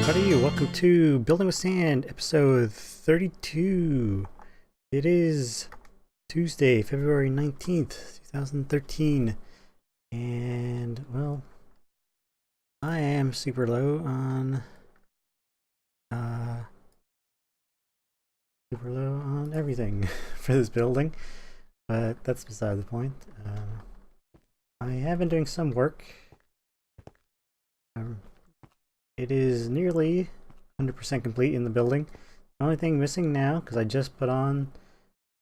everybody, welcome to Building with Sand, episode 32. It is Tuesday, February 19th, 2013, and, well, I am super low on, everything for this building, but that's beside the point. I have been doing some work. It is nearly 100% complete in the building. The only thing missing now, because I just put on,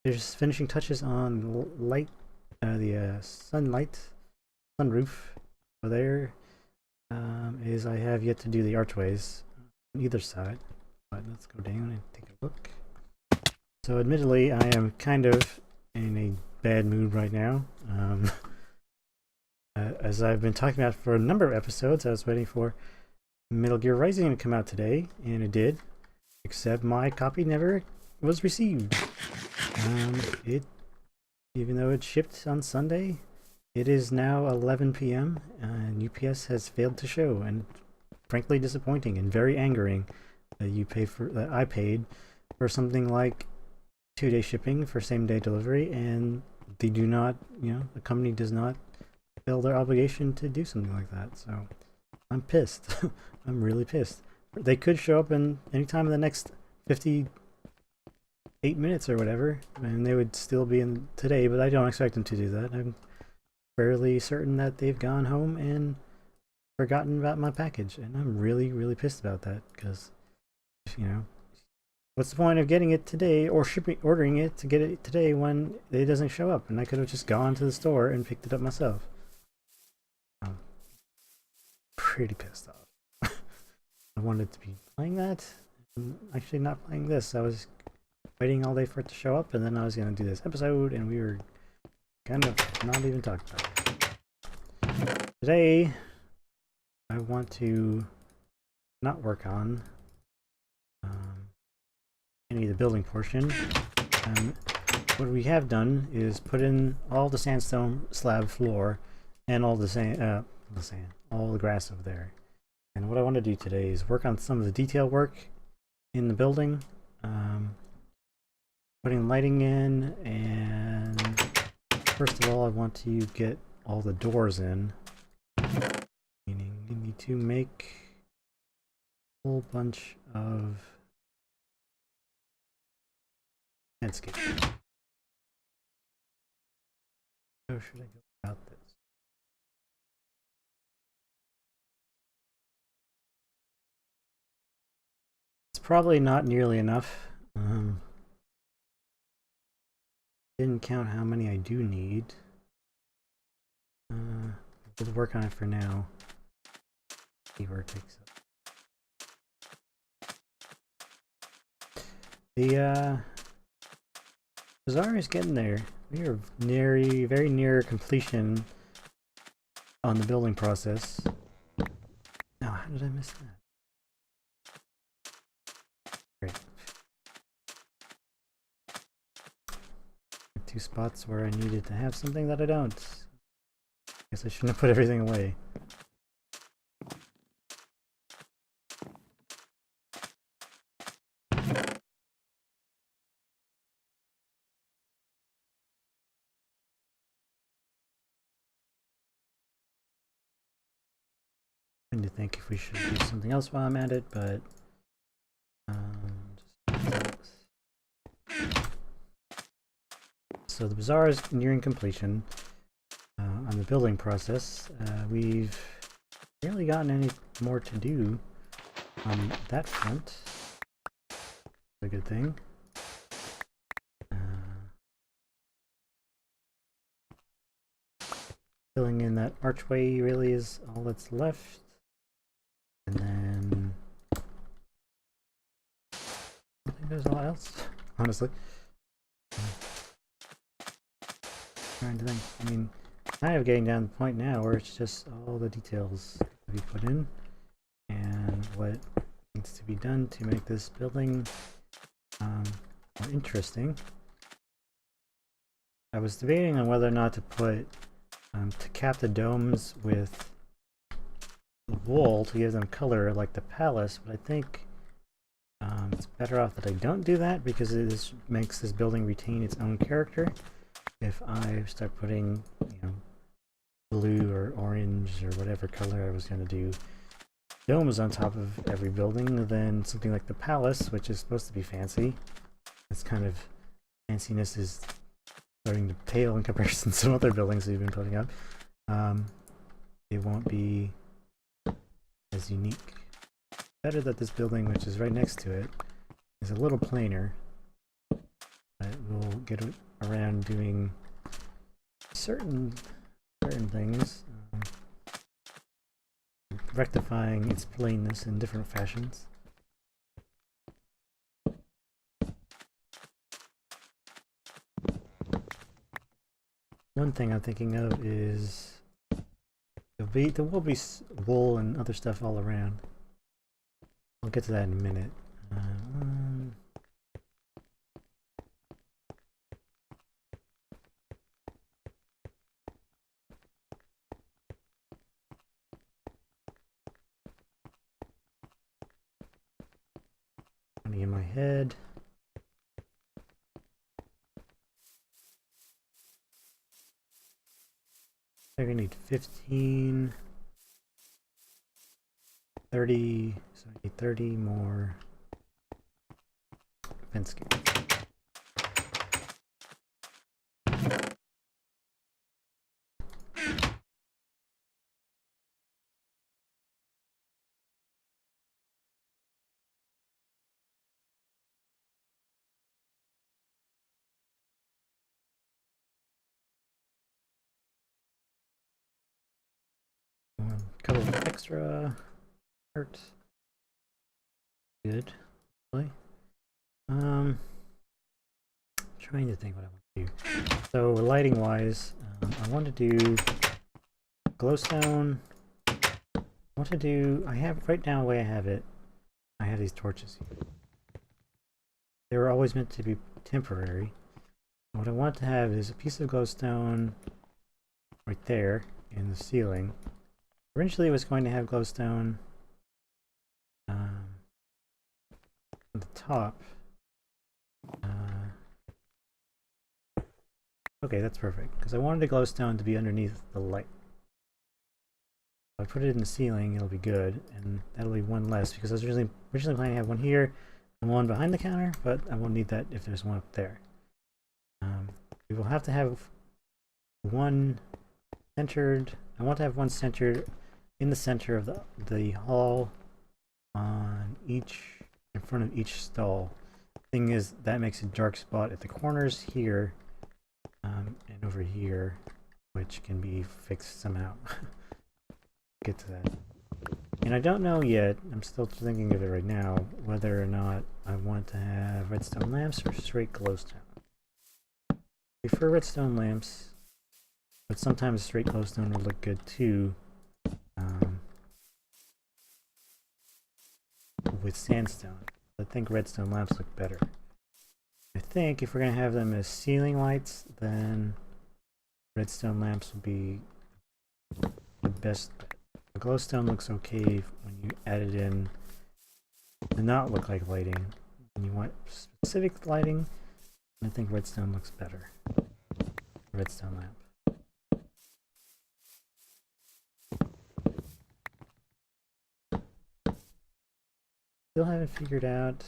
there's finishing touches on light, the sunroof over there, is I have yet to do the archways on either side. But let's go down and take a look. So admittedly, I am kind of in a bad mood right now. As I've been talking about for a number of episodes, I was waiting for Metal Gear Rising to come out today, and it did, except my copy never was received. Even though it shipped on Sunday, it is now 11 p.m. and UPS has failed to show, and frankly disappointing and very angering that I paid for something like 2-day shipping for same-day delivery, and they do not, the company does not fulfill their obligation to do something like that. So I'm pissed. I'm really pissed. They could show up in any time in the next 58 minutes or whatever, and they would still be in today, but I don't expect them to do that. I'm fairly certain that they've gone home and forgotten about my package, and I'm really, really pissed about that, because, what's the point of getting it today or ordering it to get it today when it doesn't show up, and I could have just gone to the store and picked it up myself. I'm pretty pissed off. I wanted to be playing that. I'm actually not playing this. I was waiting all day for it to show up, and then I was going to do this episode, and we were kind of not even talking about it. Today, I want to not work on any of the building portion. What we have done is put in all the sandstone slab floor and all the all the grass over there. And what I want to do today is work on some of the detail work in the building, putting lighting in, and first of all I want to get all the doors in, meaning you need to make a whole bunch of landscape. How should I go about this? Probably not nearly enough. Didn't count how many I do need. We'll work on it for now. See where it takes up. The bazaar is getting there. We are very near completion on the building process. Now, how did I miss that? Great. Two spots where I needed to have something that I don't. Guess I shouldn't have put everything away. I need to think if we should do something else while I'm at it, but so the bazaar is nearing completion on the building process. We've barely gotten any more to do on that front. A good thing. Filling in that archway really is all that's left. And then I think there's a lot else, honestly. Trying to think. I mean, kind of getting down to the point now where it's just all the details to be put in and what needs to be done to make this building more interesting. I was debating on whether or not to put to cap the domes with wool to give them color like the palace, but I think it's better off that I don't do that because it makes this building retain its own character. If I start putting, you know, blue or orange or whatever color I was going to do domes on top of every building, then something like the palace, which is supposed to be fancy, this kind of fanciness is starting to pale in comparison to some other buildings we've been putting up. It won't be as unique. Better that this building, which is right next to it, is a little plainer, but we'll get around doing certain things, rectifying its plainness in different fashions. One thing I'm thinking of is there will be wool and other stuff all around. I'll get to that in a minute. Money in my head. I'm gonna need 15, 30, so I need 30 more fence gates. A couple of extra art. Good. Really. Trying to think what I want to do. So lighting wise, I want to do glowstone. I have right now the way I have it, I have these torches here. They were always meant to be temporary. What I want to have is a piece of glowstone right there in the ceiling. Originally I was going to have glowstone on the top. Okay, that's perfect, because I wanted the glowstone to be underneath the light. If I put it in the ceiling, it'll be good, and that'll be one less, because I was originally planning to have one here and one behind the counter, but I won't need that if there's one up there. We will have to have one centered. I want to have one centered in the center of the hall on each, in front of each stall. Thing is, that makes a dark spot at the corners here and over here, which can be fixed somehow. Get to that. And I don't know yet, I'm still thinking of it right now, whether or not I want to have redstone lamps or straight glowstone. I prefer redstone lamps, but sometimes straight glowstone would look good too. With sandstone. I think redstone lamps look better. I think if we're going to have them as ceiling lights, then redstone lamps would be the best. The glowstone looks okay when you add it in to not look like lighting. When you want specific lighting, I think redstone looks better. Redstone lamp. Still haven't figured out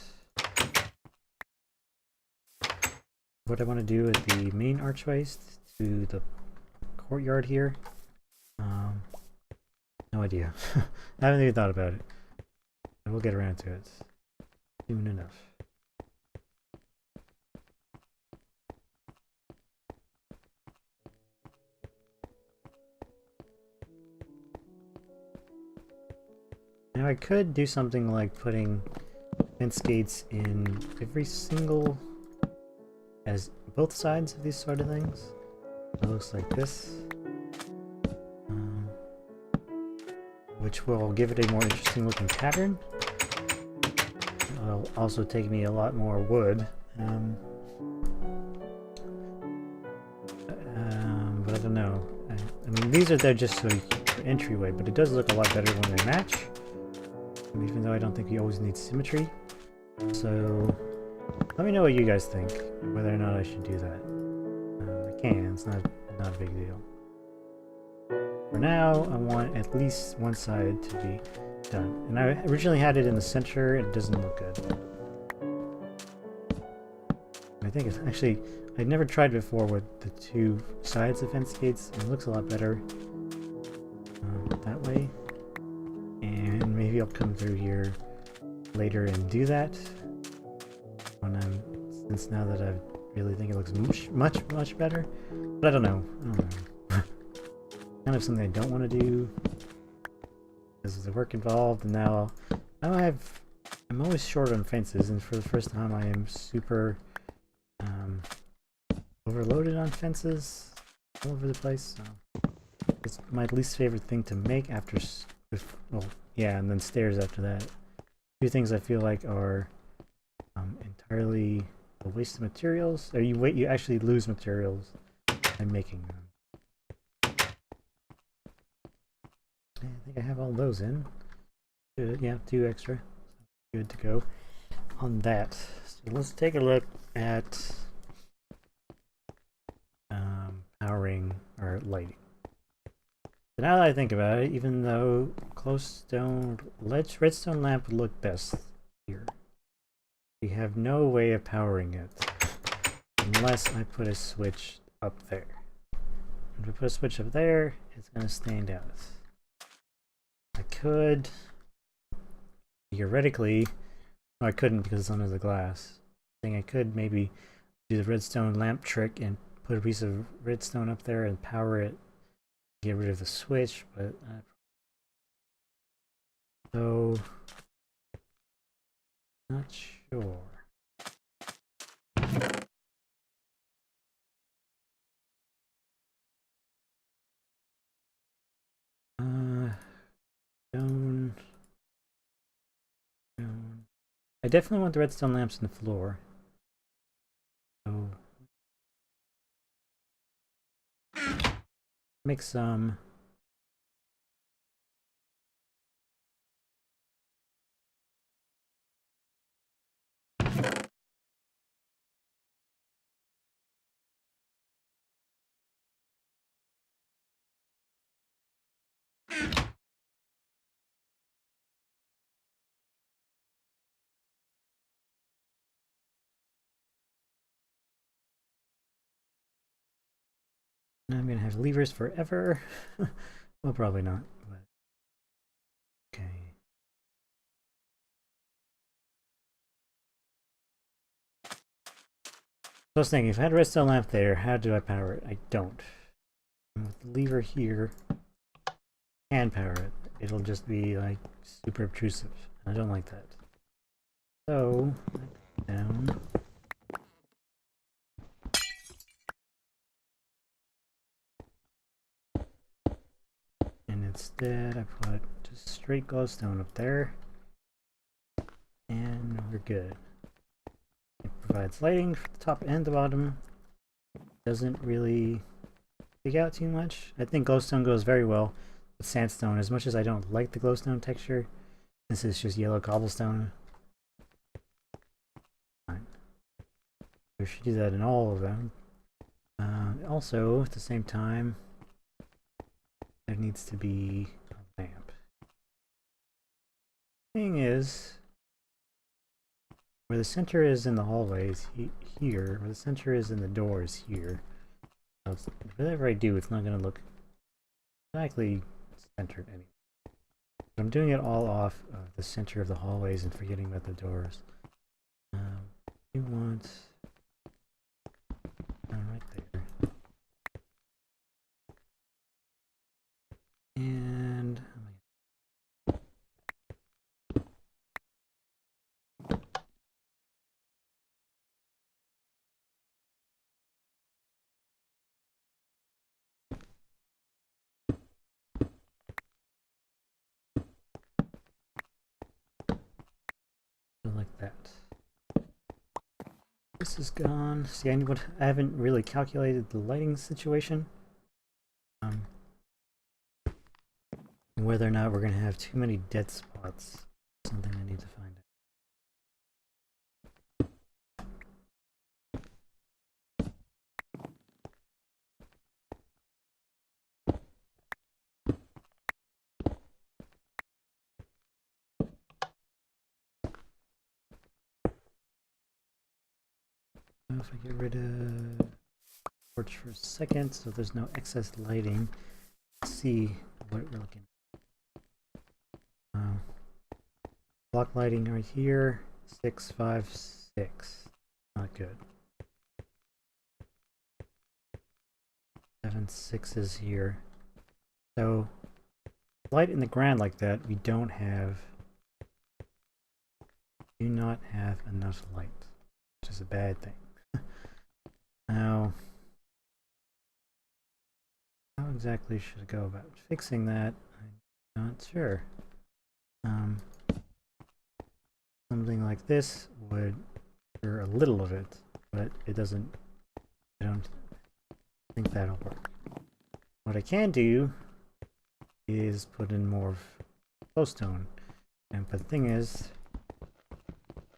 what I want to do with the main archways to the courtyard here. No idea. I haven't even thought about it. But we'll get around to it soon enough. Now I could do something like putting fence gates in every single, as both sides of these sort of things. It looks like this, which will give it a more interesting looking pattern. It'll also take me a lot more wood, but I don't know. I mean, these are there just so entryway, but it does look a lot better when they match. Even though I don't think you always need symmetry. So let me know what you guys think, whether or not I should do that. I can, it's not a big deal. For now, I want at least one side to be done. And I originally had it in the center, it doesn't look good. I think it's actually, I'd never tried before with the two sides of fence gates, and it looks a lot better that way. And maybe I'll come through here later and do that when since now that I really think it looks much better. But I don't know. Kind of something I don't want to do because of the work involved, and now I'm always short on fences, and for the first time I am super overloaded on fences all over the place. So it's my least favorite thing to make after, well, yeah, and then stairs after that. Two things I feel like are entirely a waste of materials, or you actually lose materials by making them. I think I have all those in. Good, yeah, 2 extra. Good to go on that. So let's take a look at powering our lighting. So now that I think about it, even though redstone lamp would look best here, we have no way of powering it unless I put a switch up there. If I put a switch up there, it's going to stand out. I could theoretically, no, I couldn't because it's under the glass. I think I could maybe do the redstone lamp trick and put a piece of redstone up there and power it, get rid of the switch, but so not sure. Stone. I definitely want the redstone lamps in the floor. So make some. I'm gonna have levers forever. Well, probably not, but okay. So I was thinking, if I had a redstone lamp there, how do I power it? I don't. And with the lever here, and power it. It'll just be like super obtrusive. I don't like that. So down. And instead I put just straight glowstone up there. And we're good. It provides lighting for the top and the bottom. Doesn't really stick out too much. I think glowstone goes very well with sandstone, as much as I don't like the glowstone texture. This is just yellow cobblestone. Fine. We should do that in all of them. Also, at the same time, there needs to be a lamp. Thing is, where the center is in the hallways here, where the center is in the doors here. Whatever I do, it's not going to look exactly centered anyway. But I'm doing it all off of the center of the hallways and forgetting about the doors. You want right there. And like that. This is gone. See, I haven't really calculated the lighting situation. whether or not we're going to have too many dead spots. Something I need to find out. If I get rid of torch for a second so there's no excess lighting, let's see what we're looking at. Block lighting right here, 6, 5, 6. Not good. 7, 6 is here. So light in the ground like that, we do not have enough light, which is a bad thing. Now, how exactly should I go about fixing that? I'm not sure. Something like this would cure a little of it, but it doesn't. I don't think that'll work. What I can do is put in more glowstone, but the thing is,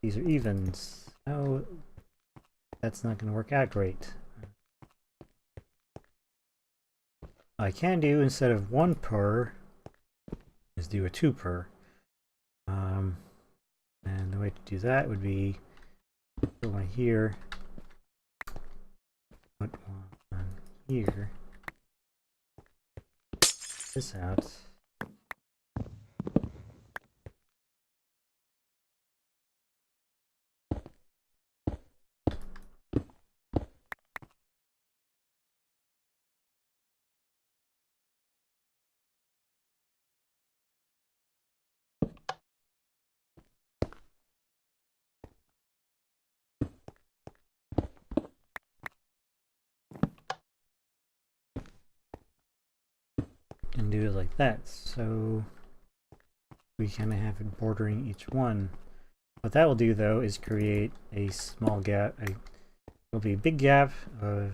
these are evens. Oh, that's not going to work out great. I can do, instead of 1 per, is do a 2 per. And the way to do that would be put one here, put one here, this out. And do it like that, so we kind of have it bordering each one. What that will do though is create a small gap. It'll be a big gap of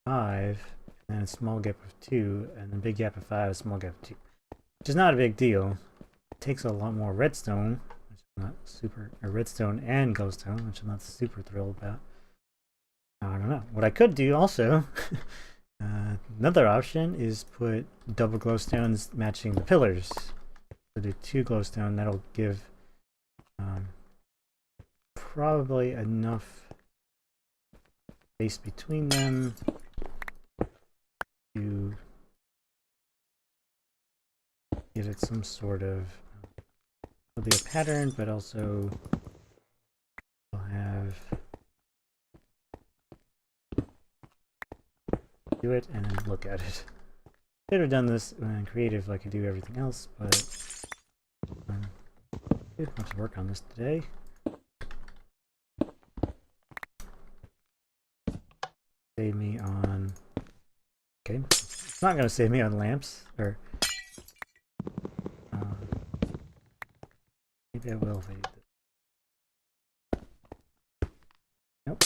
5, and then a small gap of 2, and then a big gap of 5, a small gap of 2. Which is not a big deal. It takes a lot more redstone, which I'm not super, or redstone and glowstone, which I'm not super thrilled about. I don't know. What I could do also, another option is put double glowstones matching the pillars. So do 2 glowstone. That'll give probably enough space between them to give it some sort of, it'll be a pattern, but also we'll have do it and then look at it. Could have done this in creative like I do everything else, but I have to work on this today. Save me on. Okay, it's not going to save me on lamps, or maybe I will if I do this. Nope.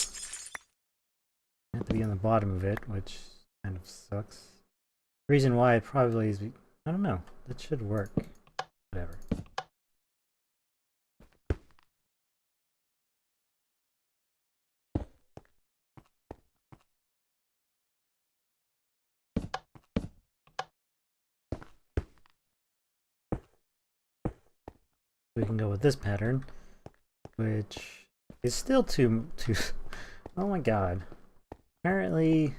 I have to be on the bottom of it, which kind of sucks. The reason why it probably is, I don't know. That should work. Whatever. We can go with this pattern, which is still too oh my god. Apparently,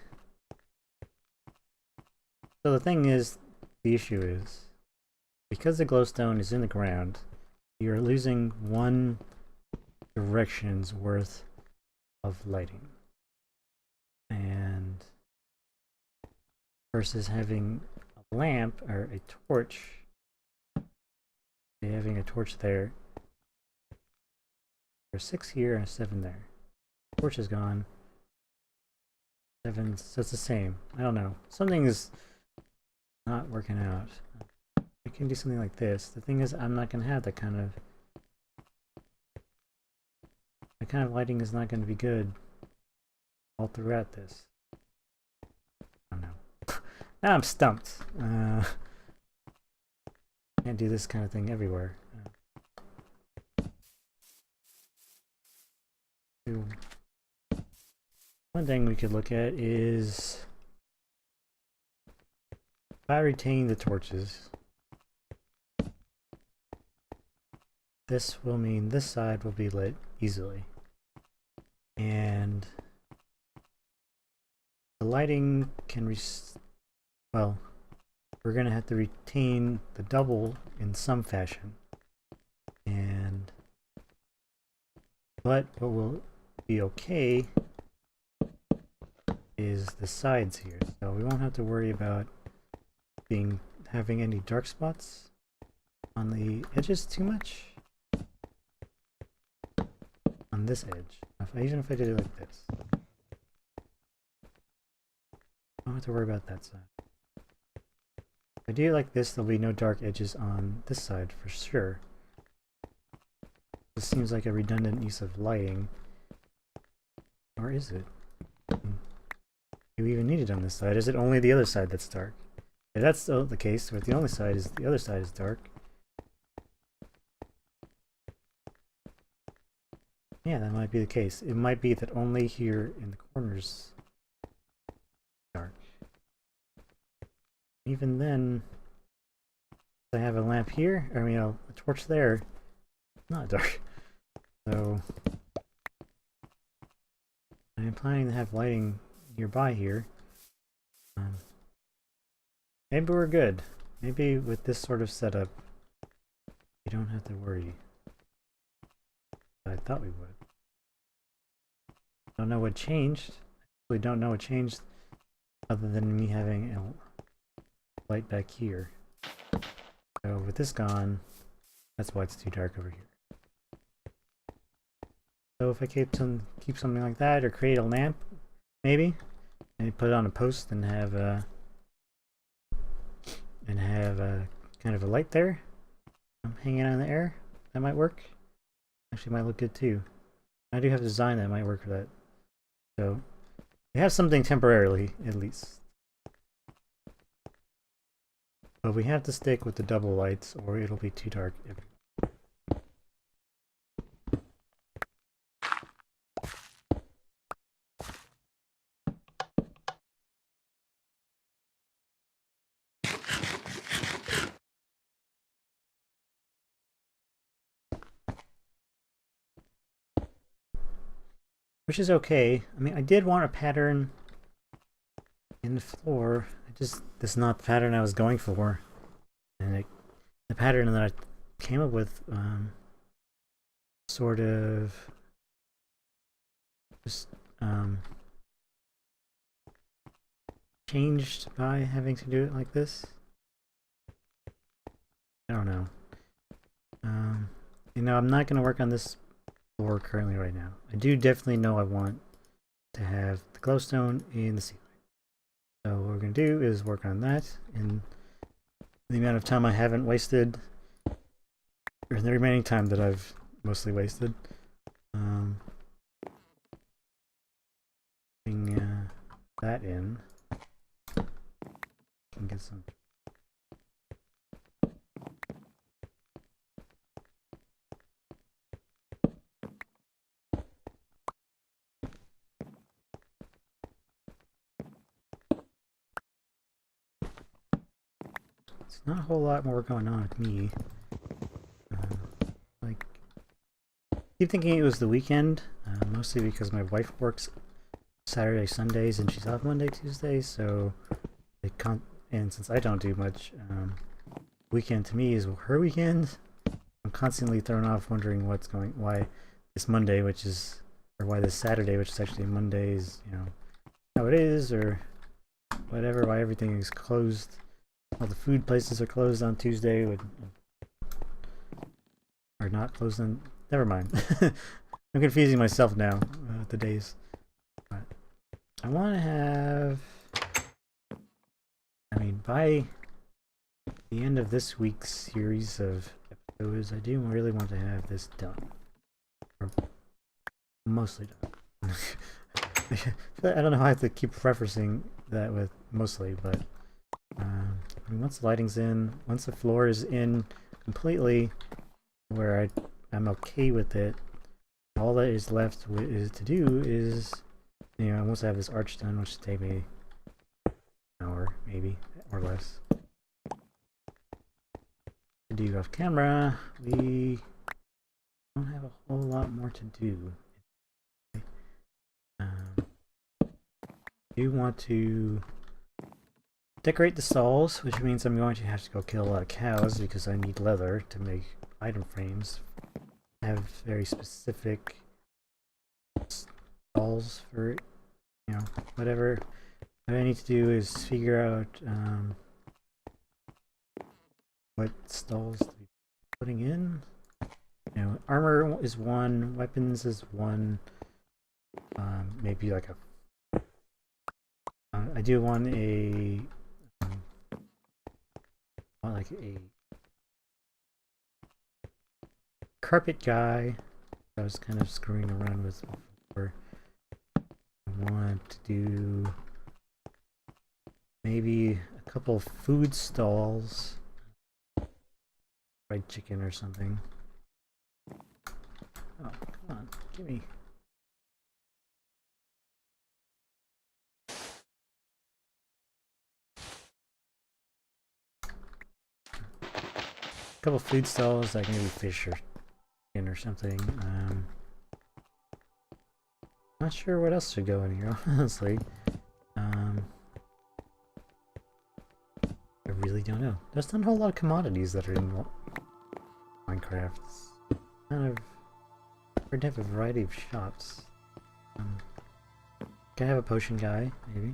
so the thing is, the issue is, because the glowstone is in the ground, you're losing 1 direction's worth of lighting. And versus having a lamp or a torch, having a torch there, there's 6 here and a 7 there. Torch is gone. 7, so it's the same. I don't know. Something is not working out. I can do something like this. The thing is, I'm not going to have that kind of lighting is not going to be good all throughout this. I don't know. Now I'm stumped. Can't do this kind of thing everywhere. One thing we could look at is if I retain the torches, this will mean this side will be lit easily. And the lighting can well, we're gonna have to retain the double in some fashion. But what will be okay is the sides here. So we won't have to worry about having any dark spots on the edges too much. On this edge. Even if I did it like this. I don't have to worry about that side. If I do it like this, there'll be no dark edges on this side for sure. This seems like a redundant use of lighting. Or is it? Do we even need it on this side? Is it only the other side that's dark? If that's still the case, but the other side is dark. Yeah, that might be the case. It might be that only here in the corners dark. Even then, I have a lamp here, or a torch there, not dark. So I'm planning to have lighting nearby here. Maybe we're good. Maybe with this sort of setup, you don't have to worry. I thought we would. Don't know what changed. We don't know what changed other than me having a light back here. So with this gone, that's why it's too dark over here. So if I keep something like that, or create a lamp, maybe, and put it on a post and have a kind of a light there, hanging out in the air, that might work. Actually, might look good too. I do have a design that might work for that. So we have something temporarily, at least. But we have to stick with the double lights, or it'll be too dark. Which is okay. I mean, I did want a pattern in the floor. This is not the pattern I was going for. And the pattern that I came up with sort of just changed by having to do it like this. I don't know. I'm not going to work on this floor currently right now. I do definitely know I want to have the glowstone in the ceiling. So what we're going to do is work on that in the amount of time I haven't wasted, or the remaining time that I've mostly wasted. Putting that in. Can get some. Not a whole lot more going on with me. I keep thinking it was the weekend, mostly because my wife works Saturday, Sundays, and she's off Monday, Tuesday, so and since I don't do much, weekend to me is her weekend. I'm constantly thrown off wondering why this Monday, or why this Saturday, which is actually Monday, is, how it is, or whatever, why everything is closed. All the food places are closed on Tuesday, or not closed on. Never mind. I'm confusing myself now. The days. But I want to have. I mean, by the end of this week's series of episodes, I do really want to have this done, or mostly done. I don't know how I have to keep referencing that with mostly, but. I mean, once the lighting's in, once the floor is in completely, where I'm okay with it, all that is left is to do is, you know, once I have this arch done, which should take me an hour, maybe, or less. To do off camera, we don't have a whole lot more to do. Do want to decorate the stalls, which means I'm going to have to go kill a lot of cows because I need leather to make item frames. I have very specific stalls for, you know, whatever. What I need to do is figure out what stalls to be putting in. You know, armor is one, weapons is one, maybe like a I do want a carpet guy I was kind of screwing around with before. I want to do maybe a couple of food stalls, fried chicken or something. Oh, come on, gimme. Couple food stalls, like maybe fish or chicken or something. Not sure what else should go in here, honestly. I really don't know. There's not a whole lot of commodities that are in Minecraft. It's kind of hard to have a variety of shops. Can I have a potion guy, maybe?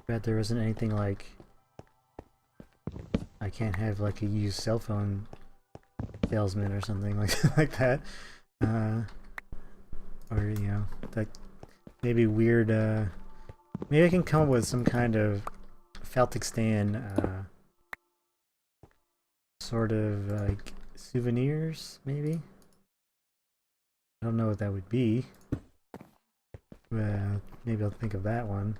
Bet there wasn't anything like I can't have like a used cell phone salesman or something like that, or you know, like maybe weird. Maybe I can come up with some kind of Falticstan sort of like souvenirs. Maybe I don't know what that would be. Maybe I'll think of that one.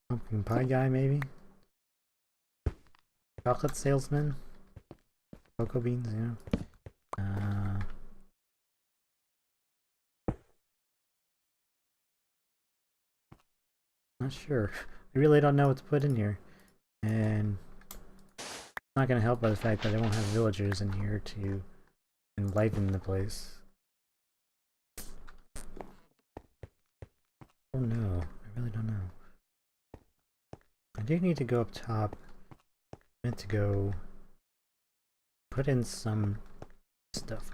Pumpkin pie guy, maybe? Chocolate salesman? Cocoa beans, you know? Not sure. I really don't know what to put in here. And it's not going to help by the fact that I won't have villagers in here to enliven the place. Oh no, I really don't know. I do need to go up top. I meant to go put in some stuff.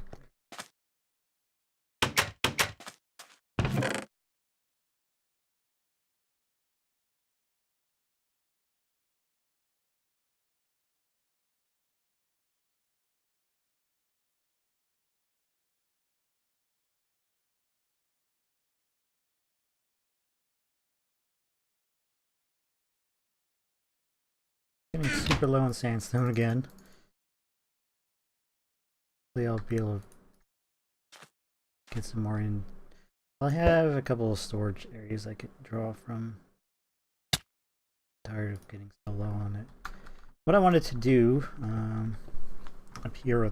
Getting super low on sandstone again. Hopefully I'll be able to get some more in. I have a couple of storage areas I could draw from. Tired of getting so low on it. What I wanted to do up here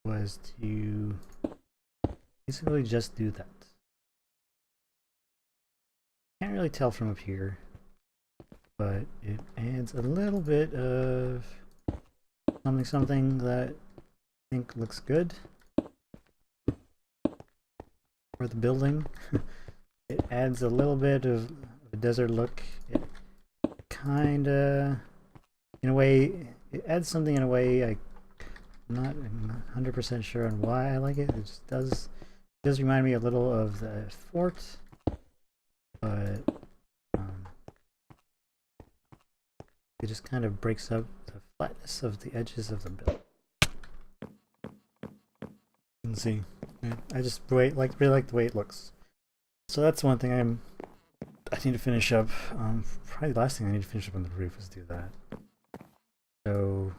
was to basically just do that. Can't really tell from up here, but it adds a little bit of something that I think looks good for the building. It adds a little bit of a desert look. It kinda, in a way, it adds something in a way I'm not 100% sure on why I like it. It just does remind me a little of the fort, but it just kind of breaks up the flatness of the edges of the building. You can see, I just really like the way it looks. So that's one thing I need to finish up. Probably the last thing I need to finish up on the roof is do that. So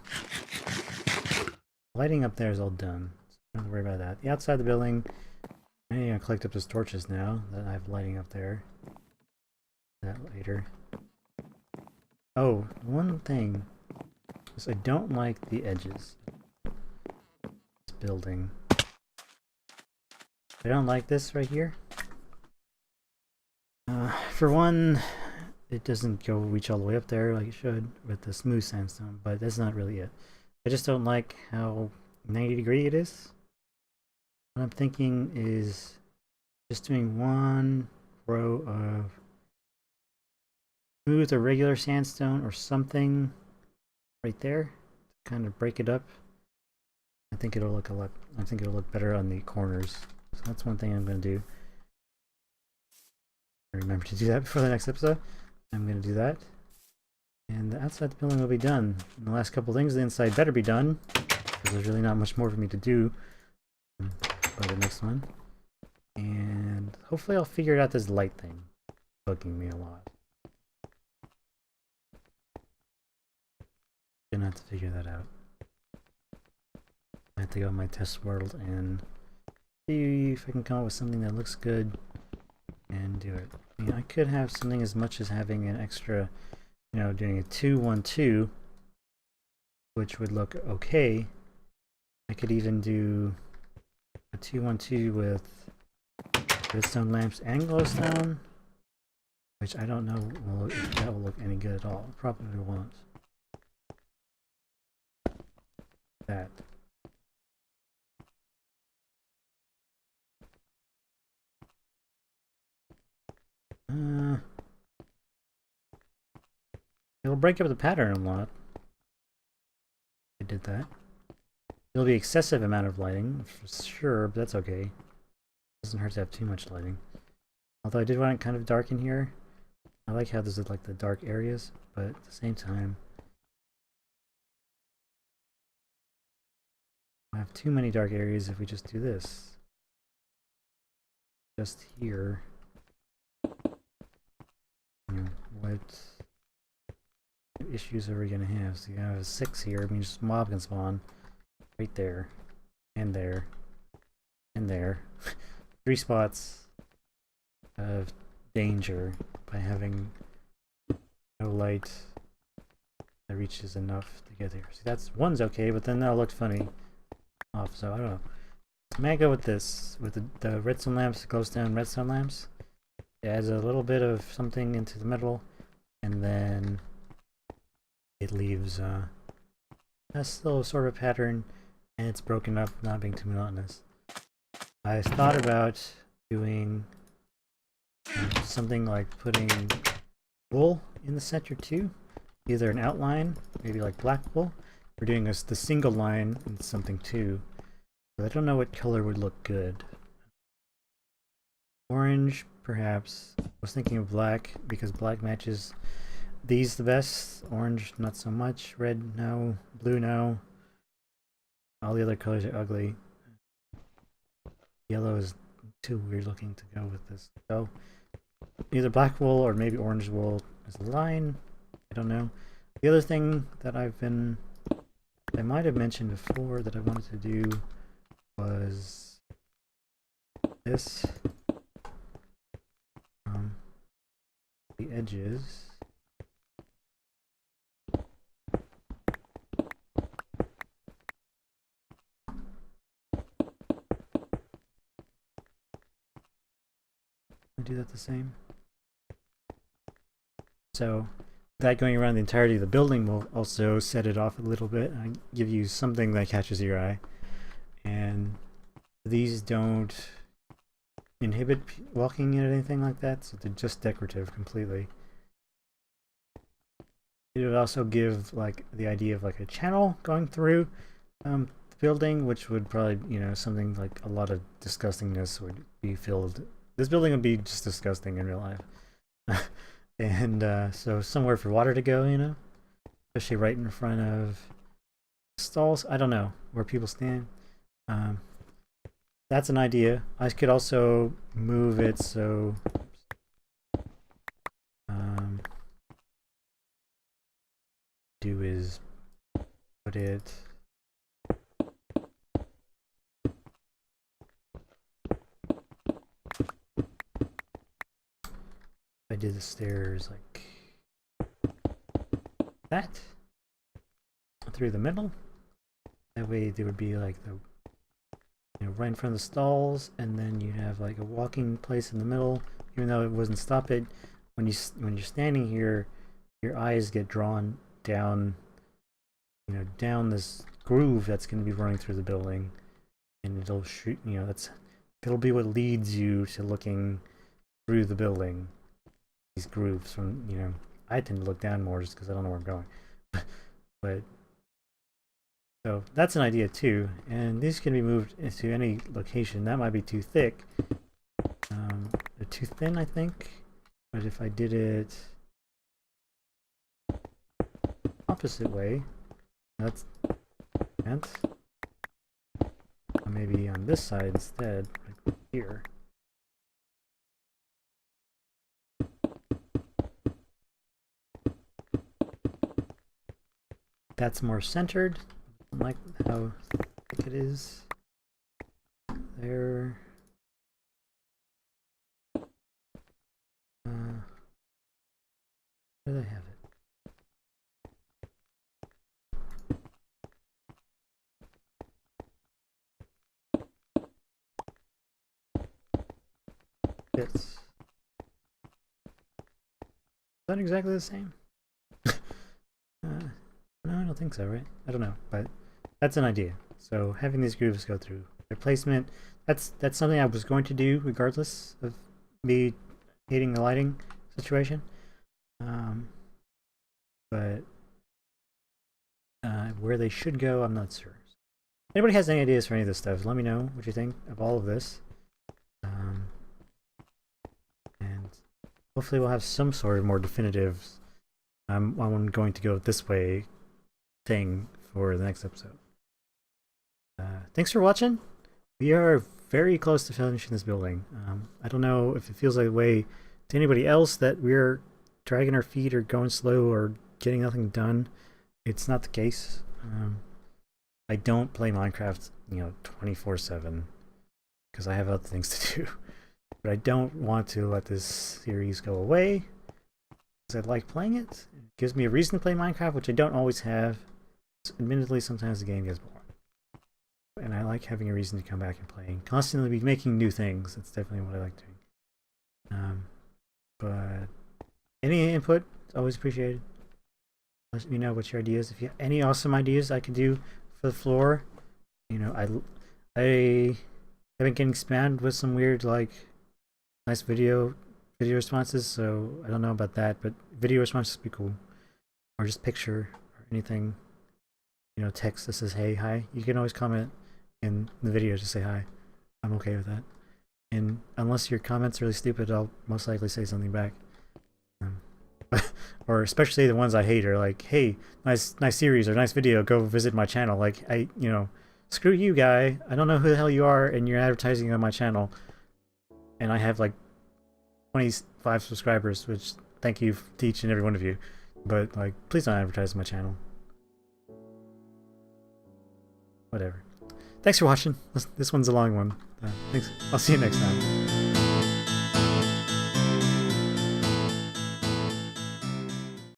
lighting up there is all done. So don't worry about that. The outside of the building, I'm gonna collect up those torches now that I have lighting up there. That later. Oh, one thing is I don't like the edges. This building. I don't like this right here. For one, it doesn't go reach all the way up there like it should with the smooth sandstone, but that's not really it. I just don't like how 90-degree it is. What I'm thinking is just doing one row of smooth or regular sandstone or something right there to kind of break it up. I think it'll look better on the corners. So that's one thing I'm going to do. I remember to do that before the next episode. I'm going to do that. And the outside the building will be done. And the last couple things, the inside better be done, because there's really not much more for me to do for the next one. And hopefully I'll figure out this light thing. Bugging me a lot. Gonna have to figure that out. I have to go on my test world and see if I can come up with something that looks good and do it. I mean, I could have something as much as having an extra, you know, doing a 2-1-2, which would look okay. I could even do a 2-1-2 with redstone lamps and glowstone, which I don't know if that will look any good at all. Probably won't. That. It'll break up the pattern a lot. I did that. It'll be excessive amount of lighting, for sure, but that's okay. Doesn't hurt to have too much lighting. Although I did want it kind of dark in here. I like how there's like the dark areas, but at the same time, I have too many dark areas if we just do this. Just here. What issues are we gonna have? So you have a 6 here, it means mob can spawn right there, and there, and there. 3 spots of danger by having no light that reaches enough to get here. See, that's one's okay, but then that'll look funny off, so I don't know. I may go with this, with the redstone lamps, glowstone redstone lamps. It adds a little bit of something into the middle, and then it leaves a little sort of pattern, and it's broken up, not being too monotonous. I thought about doing something like putting wool in the center too, either an outline, maybe like black wool, or doing the single line and something too. But I don't know what color would look good. Orange, perhaps. I was thinking of black because black matches these the best. Orange, not so much. Red, no. Blue, no. All the other colors are ugly. Yellow is too weird looking to go with this. So either black wool or maybe orange wool as a line. I don't know. The other thing that I might have mentioned before that I wanted to do was this. The edges. I do that the same. So that going around the entirety of the building will also set it off a little bit and give you something that catches your eye. And these don't inhibit walking or anything like that, so they're just decorative completely. It would also give like the idea of like a channel going through the building, which would probably, you know, something like a lot of disgustingness would be filled. This building would be just disgusting in real life. And so somewhere for water to go, you know, especially right in front of stalls. I don't know where people stand. That's an idea. I could also move it so do is put it did the stairs like that through the middle. That way there would be like the, you know, right in front of the stalls, and then you'd have like a walking place in the middle. Even though it wasn't stop it, when you're standing here, your eyes get drawn down, you know, down this groove that's going to be running through the building, and it'll shoot, you know, it'll be what leads you to looking through the building. These grooves from, you know, I tend to look down more just because I don't know where I'm going. But so that's an idea too, and these can be moved into any location. That might be too thick, they're too thin, I think. But if I did it opposite way, that's and maybe on this side instead, like here. That's more centered, like how thick it is there. Where do they have it? Fits. Is that exactly the same? No, I don't think so, right? I don't know, but that's an idea. So having these grooves go through their placement, that's something I was going to do regardless of me hating the lighting situation. But where they should go, I'm not sure. Anybody has any ideas for any of this stuff, let me know what you think of all of this. And hopefully we'll have some sort of more definitive I'm going to go this way thing for the next episode. Thanks for watching. We are very close to finishing this building. I don't know if it feels like a way to anybody else that we're dragging our feet or going slow or getting nothing done. It's not the case. I don't play Minecraft, you know, 24/7 because I have other things to do. But I don't want to let this series go away because I like playing it. It gives me a reason to play Minecraft, which I don't always have. So admittedly, sometimes the game gets boring. And I like having a reason to come back and playing. Constantly be making new things. That's definitely what I like doing. But any input is always appreciated. Let me know what your ideas. If you have any awesome ideas I could do for the floor, you know, I have been getting spammed with some weird, like, nice video responses. So I don't know about that, but video responses would be cool. Or just picture or anything. You know, text that says hey, hi. You can always comment in the video to say hi. I'm okay with that. And unless your comment's really stupid, I'll most likely say something back. Or especially the ones I hate are like, hey, nice series or nice video, go visit my channel. Like, you know, screw you, guy. I don't know who the hell you are, and you're advertising on my channel. And I have like 25 subscribers, which thank you to each and every one of you. But like, please don't advertise my channel. Whatever. Thanks for watching. This one's a long one. Thanks. I'll see you next time.